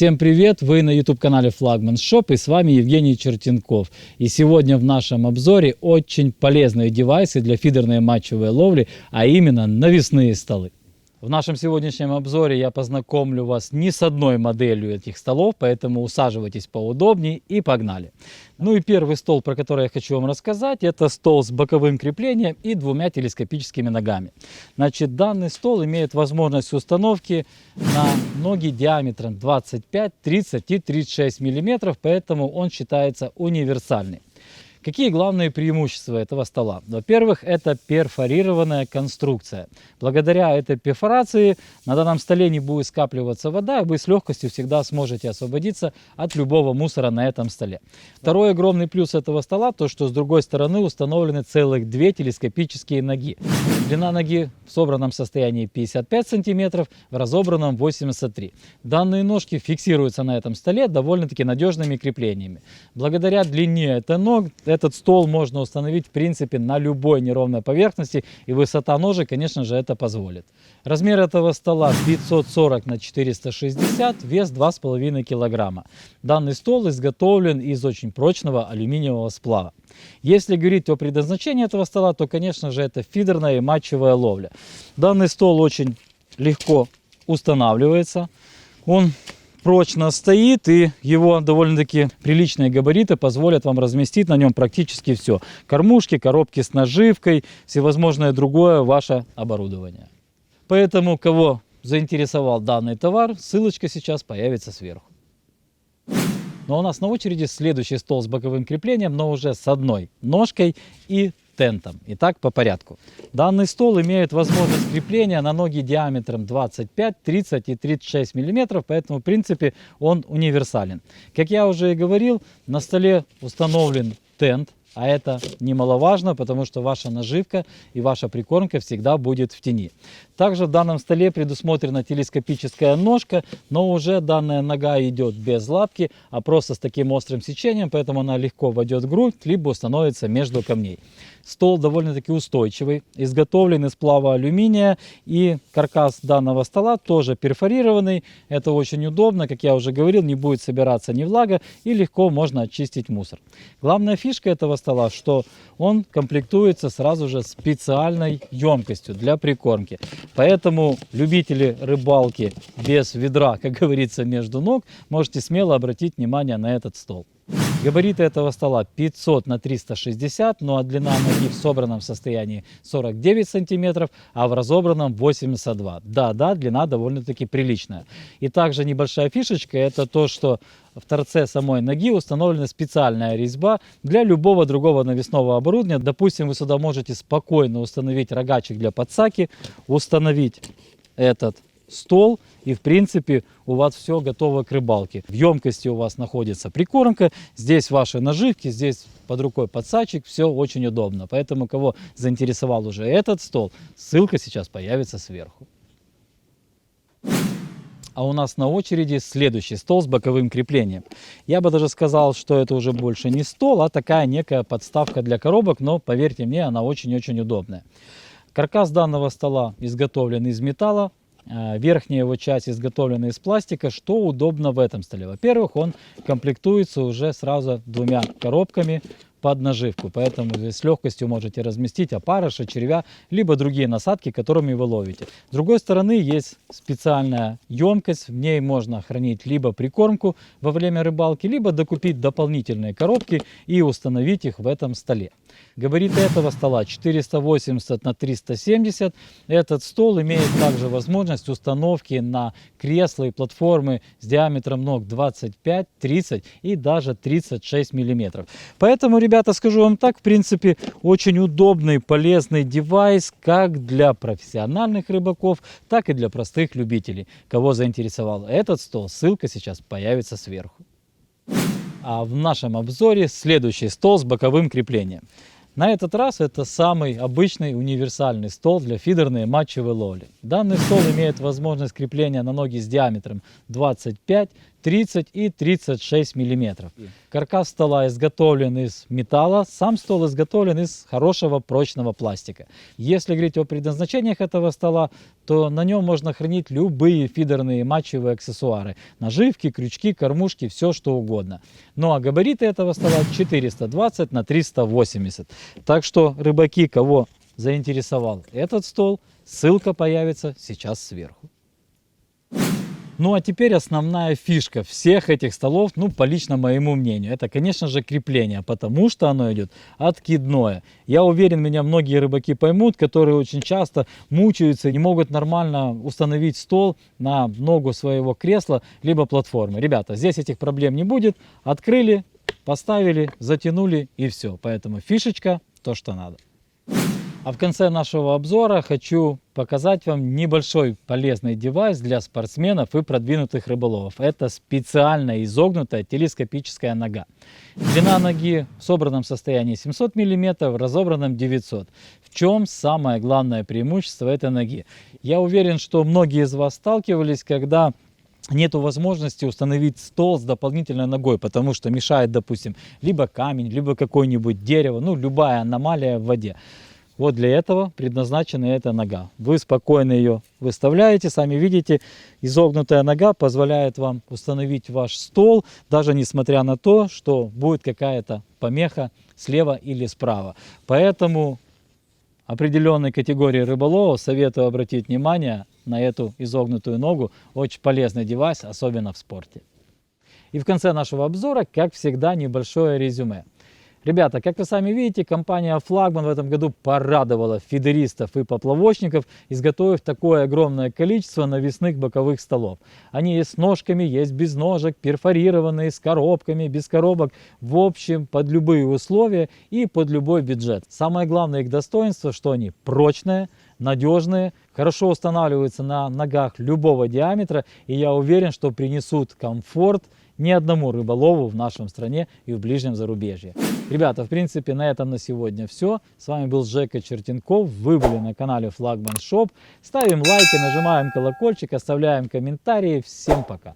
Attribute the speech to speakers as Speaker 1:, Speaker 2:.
Speaker 1: Всем привет! Вы на YouTube-канале Flagman Shop и с вами Евгений Чертенков. И сегодня в нашем обзоре очень полезные девайсы для фидерной матчевой ловли, а именно навесные столы. В нашем сегодняшнем обзоре я познакомлю вас не с одной моделью этих столов, поэтому усаживайтесь поудобнее и погнали. Ну и первый стол, про который я хочу вам рассказать, это стол с боковым креплением и двумя телескопическими ногами. Значит, данный стол имеет возможность установки на ноги диаметром 25, 30 и 36 мм, поэтому он считается универсальным. Какие главные преимущества этого стола? Во-первых, это перфорированная конструкция. Благодаря этой перфорации на данном столе не будет скапливаться вода, и вы с легкостью всегда сможете освободиться от любого мусора на этом столе. Второй огромный плюс этого стола, то что с другой стороны установлены целых две телескопические ноги. Длина ноги в собранном состоянии 55 см, в разобранном 83 см. Данные ножки фиксируются на этом столе довольно-таки надежными креплениями. Благодаря длине этой ног этот стол можно установить в принципе на любой неровной поверхности, и высота ножек, конечно же, это позволит. Размер этого стола 540 на 460, вес 2,5 кг. Данный стол изготовлен из очень прочного алюминиевого сплава. Если говорить о предназначении этого стола, то, конечно же, это фидерная и матчевая ловля. Данный стол очень легко устанавливается. Он прочно стоит, и его довольно-таки приличные габариты позволят вам разместить на нем практически все. Кормушки, коробки с наживкой, всевозможное другое ваше оборудование. Поэтому, кого заинтересовал данный товар, ссылочка сейчас появится сверху. Но у нас на очереди следующий стол с боковым креплением, но уже с одной ножкой и тентом. Итак, по порядку. Данный стол имеет возможность крепления на ноги диаметром 25, 30 и 36 мм, поэтому в принципе он универсален. Как я уже и говорил, на столе установлен тент, а это немаловажно, потому что ваша наживка и ваша прикормка всегда будет в тени. Также в данном столе предусмотрена телескопическая ножка, но уже данная нога идет без лапки, а просто с таким острым сечением, поэтому она легко войдет в грудь, либо установится между камней. Стол довольно-таки устойчивый, изготовлен из сплава алюминия, и каркас данного стола тоже перфорированный. Это очень удобно, как я уже говорил, не будет собираться ни влага, и легко можно очистить мусор. Главная фишка этого стола, что он комплектуется сразу же специальной емкостью для прикормки. Поэтому любители рыбалки без ведра, как говорится, между ног, можете смело обратить внимание на этот стол. Габариты этого стола 500 на 360, ну а длина ноги в собранном состоянии 49 сантиметров, а в разобранном 82. Да, длина довольно-таки приличная. И также небольшая фишечка, это то, что в торце самой ноги установлена специальная резьба для любого другого навесного оборудования. Допустим, вы сюда можете спокойно установить рогачик для подсаки, установить этот стол, и в принципе у вас все готово к рыбалке. В емкости у вас находится прикормка, здесь ваши наживки, здесь под рукой подсачек, все очень удобно. Поэтому, кого заинтересовал уже этот стол, ссылка сейчас появится сверху. А у нас на очереди следующий стол с боковым креплением. Я бы даже сказал, что это уже больше не стол, а такая некая подставка для коробок, но поверьте мне, она очень-очень удобная. Каркас данного стола изготовлен из металла. Верхняя его часть изготовлена из пластика, что удобно в этом столе. Во-первых, он комплектуется уже сразу двумя коробками под наживку, поэтому вы с легкостью можете разместить опарыша, червя, либо другие насадки, которыми вы ловите. С другой стороны, есть специальная емкость, в ней можно хранить либо прикормку во время рыбалки, либо докупить дополнительные коробки и установить их в этом столе. Габариты этого стола 480 на 370. Этот стол имеет также возможность установки на кресла и платформы с диаметром ног 25, 30 и даже 36 мм. Поэтому, ребята, скажу вам так, в принципе, очень удобный, полезный девайс как для профессиональных рыбаков, так и для простых любителей. Кого заинтересовал этот стол, ссылка сейчас появится сверху. А в нашем обзоре следующий стол с боковым креплением. На этот раз это самый обычный универсальный стол для фидерной матчевой ловли. Данный стол имеет возможность крепления на ноги с диаметром 25, 30 и 36 миллиметров. Каркас стола изготовлен из металла, сам стол изготовлен из хорошего прочного пластика. Если говорить о предназначениях этого стола, то на нем можно хранить любые фидерные матчевые аксессуары. Наживки, крючки, кормушки, все что угодно. Ну а габариты этого стола 420 на 380. Так что, рыбаки, кого заинтересовал этот стол, ссылка появится сейчас сверху. Ну а теперь основная фишка всех этих столов, ну по лично моему мнению, это конечно же крепление, потому что оно идет откидное. Я уверен, меня многие рыбаки поймут, которые очень часто мучаются и не могут нормально установить стол на ногу своего кресла либо платформы. Ребята, здесь этих проблем не будет, открыли, поставили, затянули и все. Поэтому фишечка то, что надо. А в конце нашего обзора хочу показать вам небольшой полезный девайс для спортсменов и продвинутых рыболовов. Это специально изогнутая телескопическая нога. Длина ноги в собранном состоянии 700 мм, разобранном 900. В чем самое главное преимущество этой ноги? Я уверен, что многие из вас сталкивались, когда нету возможности установить стол с дополнительной ногой, потому что мешает, допустим, либо камень, либо какое-нибудь дерево, ну любая аномалия в воде. Вот для этого предназначена эта нога. Вы спокойно ее выставляете, сами видите, изогнутая нога позволяет вам установить ваш стол, даже несмотря на то, что будет какая-то помеха слева или справа. Поэтому определенной категории рыболовов советую обратить внимание на эту изогнутую ногу. Очень полезный девайс, особенно в спорте. И в конце нашего обзора, как всегда, небольшое резюме. Ребята, как вы сами видите, компания Флагман в этом году порадовала фидеристов и поплавочников, изготовив такое огромное количество навесных боковых столов. Они есть с ножками, есть без ножек, перфорированные, с коробками, без коробок. В общем, под любые условия и под любой бюджет. Самое главное их достоинство, что они прочные, надежные, хорошо устанавливаются на ногах любого диаметра. И я уверен, что принесут комфорт ни одному рыболову в нашем стране и в ближнем зарубежье. Ребята, в принципе, на этом на сегодня все. С вами был Жека Чертенков. Вы были на канале Флагман Шоп. Ставим лайки, нажимаем колокольчик, оставляем комментарии. Всем пока!